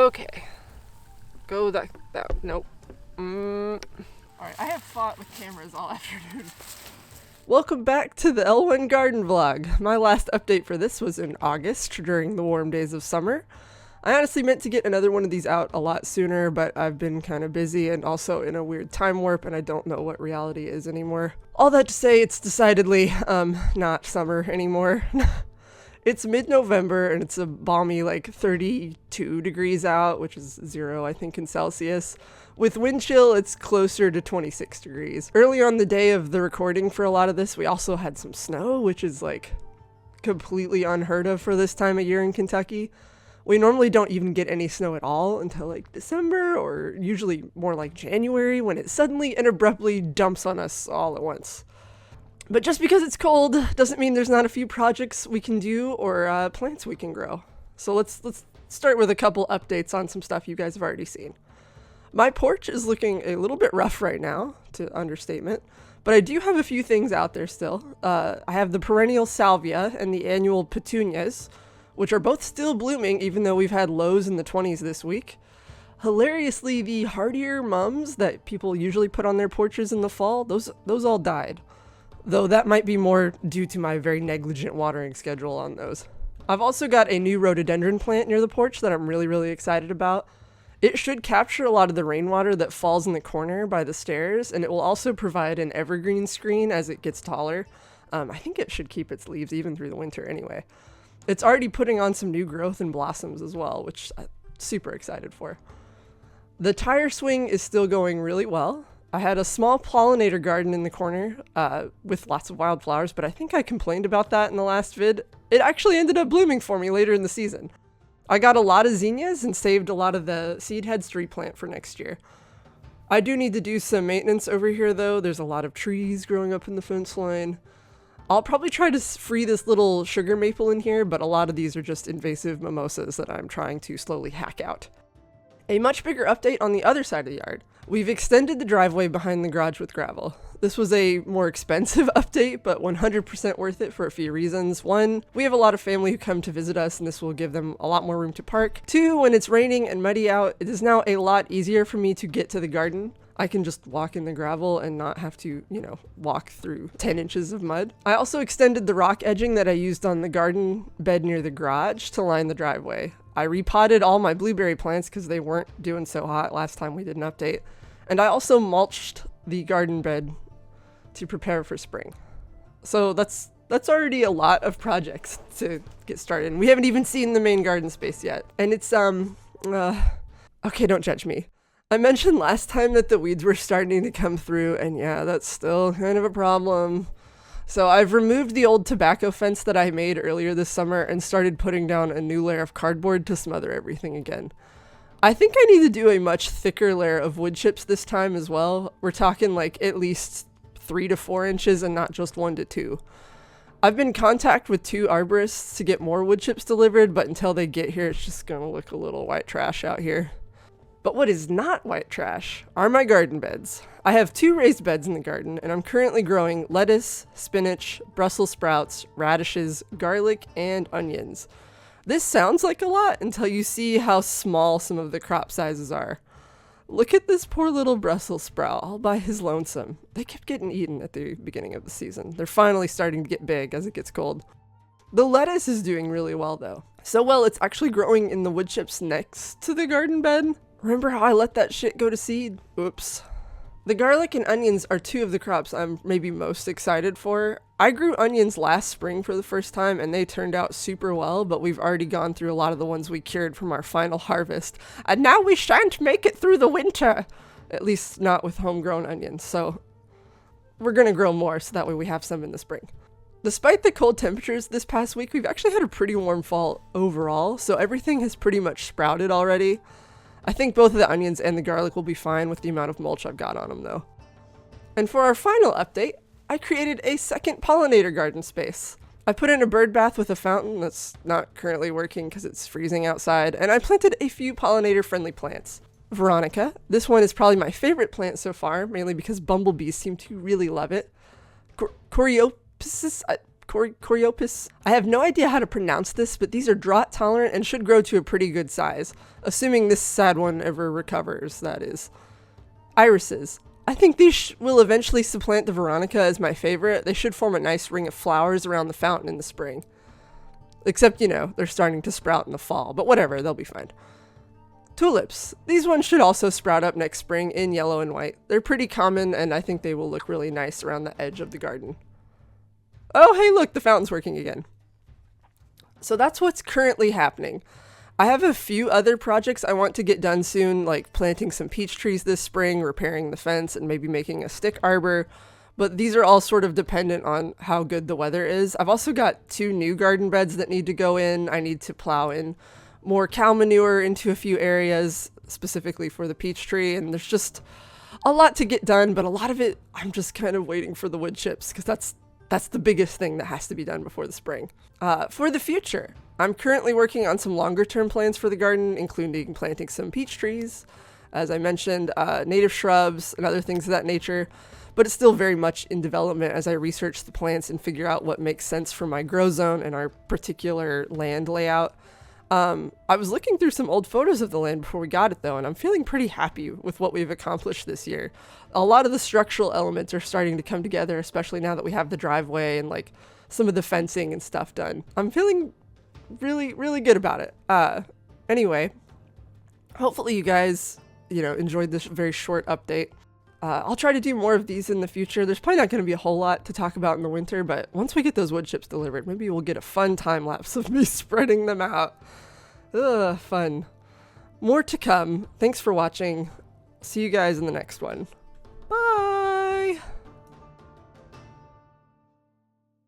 Okay. Go that nope. Alright, I have fought with cameras all afternoon. Welcome back to the L1 Garden Vlog. My last update for this was in August, during the warm days of summer. I honestly meant to get another one of these out a lot sooner, but I've been kind of busy and also in a weird time warp, and I don't know what reality is anymore. All that to say, it's decidedly, not summer anymore. It's mid-November, and it's a balmy, 32 degrees out, which is 0, I think, in Celsius. With wind chill, it's closer to 26 degrees. Early on the day of the recording for a lot of this, we also had some snow, which is, completely unheard of for this time of year in Kentucky. We normally don't even get any snow at all until, December, or usually more like January, when it suddenly and abruptly dumps on us all at once. But just because it's cold doesn't mean there's not a few projects we can do or plants we can grow. So let's start with a couple updates on some stuff you guys have already seen. My porch is looking a little bit rough right now, to understatement, but I do have a few things out there still. I have the perennial salvia and the annual petunias, which are both still blooming even though we've had lows in the 20s this week. Hilariously, the hardier mums that people usually put on their porches in the fall, those all died. Though that might be more due to my very negligent watering schedule on those. I've also got a new rhododendron plant near the porch that I'm really excited about. It should capture a lot of the rainwater that falls in the corner by the stairs, and it will also provide an evergreen screen as it gets taller. I think it should keep its leaves even through the winter anyway. It's already putting on some new growth and blossoms as well, which I'm super excited for. The tire swing is still going really well. I had a small pollinator garden in the corner with lots of wildflowers, but I think I complained about that in the last vid. It actually ended up blooming for me later in the season. I got a lot of zinnias and saved a lot of the seed heads to replant for next year. I do need to do some maintenance over here though. There's a lot of trees growing up in the fence line. I'll probably try to free this little sugar maple in here, but a lot of these are just invasive mimosas that I'm trying to slowly hack out. A much bigger update on the other side of the yard. We've extended the driveway behind the garage with gravel. This was a more expensive update, but 100% worth it for a few reasons. One, we have a lot of family who come to visit us, and this will give them a lot more room to park. Two, when it's raining and muddy out, it is now a lot easier for me to get to the garden. I can just walk in the gravel and not have to, walk through 10 inches of mud. I also extended the rock edging that I used on the garden bed near the garage to line the driveway. I repotted all my blueberry plants because they weren't doing so hot last time we did an update. And I also mulched the garden bed to prepare for spring. So that's already a lot of projects to get started. And we haven't even seen the main garden space yet. And it's, okay, don't judge me. I mentioned last time that the weeds were starting to come through, and yeah, that's still kind of a problem. So I've removed the old tobacco fence that I made earlier this summer and started putting down a new layer of cardboard to smother everything again. I think I need to do a much thicker layer of wood chips this time as well. We're talking at least 3 to 4 inches and not just 1 to 2. I've been in contact with 2 arborists to get more wood chips delivered, but until they get here, it's just gonna look a little white trash out here. But what is not white trash are my garden beds. I have 2 raised beds in the garden, and I'm currently growing lettuce, spinach, Brussels sprouts, radishes, garlic, and onions. This sounds like a lot until you see how small some of the crop sizes are. Look at this poor little Brussels sprout all by his lonesome. They kept getting eaten at the beginning of the season. They're finally starting to get big as it gets cold. The lettuce is doing really well though. So well, it's actually growing in the wood chips next to the garden bed. Remember how I let that shit go to seed? Oops. The garlic and onions are 2 of the crops I'm maybe most excited for. I grew onions last spring for the first time and they turned out super well, but we've already gone through a lot of the ones we cured from our final harvest. And now we shan't make it through the winter. At least not with homegrown onions. So we're gonna grow more so that way we have some in the spring. Despite the cold temperatures this past week, we've actually had a pretty warm fall overall, so everything has pretty much sprouted already. I think both of the onions and the garlic will be fine with the amount of mulch I've got on them though. And for our final update, I created a second pollinator garden space. I put in a bird bath with a fountain that's not currently working because it's freezing outside, and I planted a few pollinator friendly plants. Veronica, this one is probably my favorite plant so far, mainly because bumblebees seem to really love it. Coreopsis, Coreopus. I have no idea how to pronounce this, but these are drought tolerant and should grow to a pretty good size, assuming this sad one ever recovers, that is. Irises. I think these will eventually supplant the Veronica as my favorite. They should form a nice ring of flowers around the fountain in the spring. Except, you know, they're starting to sprout in the fall, but whatever, they'll be fine. Tulips. These ones should also sprout up next spring in yellow and white. They're pretty common, and I think they will look really nice around the edge of the garden. Oh, hey, look, the fountain's working again. So that's what's currently happening. I have a few other projects I want to get done soon, like planting some peach trees this spring, repairing the fence, and maybe making a stick arbor. But these are all sort of dependent on how good the weather is. I've also got 2 new garden beds that need to go in. I need to plow in more cow manure into a few areas, specifically for the peach tree. And there's just a lot to get done, but a lot of it, I'm just kind of waiting for the wood chips because that's the biggest thing that has to be done before the spring. For the future, I'm currently working on some longer term plans for the garden, including planting some peach trees, as I mentioned, native shrubs and other things of that nature. But it's still very much in development as I research the plants and figure out what makes sense for my grow zone and our particular land layout. I was looking through some old photos of the land before we got it though, and I'm feeling pretty happy with what we've accomplished this year. A lot of the structural elements are starting to come together, especially now that we have the driveway and like some of the fencing and stuff done. I'm feeling really, really good about it. Anyway, hopefully you guys, enjoyed this very short update. I'll try to do more of these in the future. There's probably not going to be a whole lot to talk about in the winter, but once we get those wood chips delivered, maybe we'll get a fun time lapse of me spreading them out. Ugh, fun. More to come. Thanks for watching. See you guys in the next one. Bye!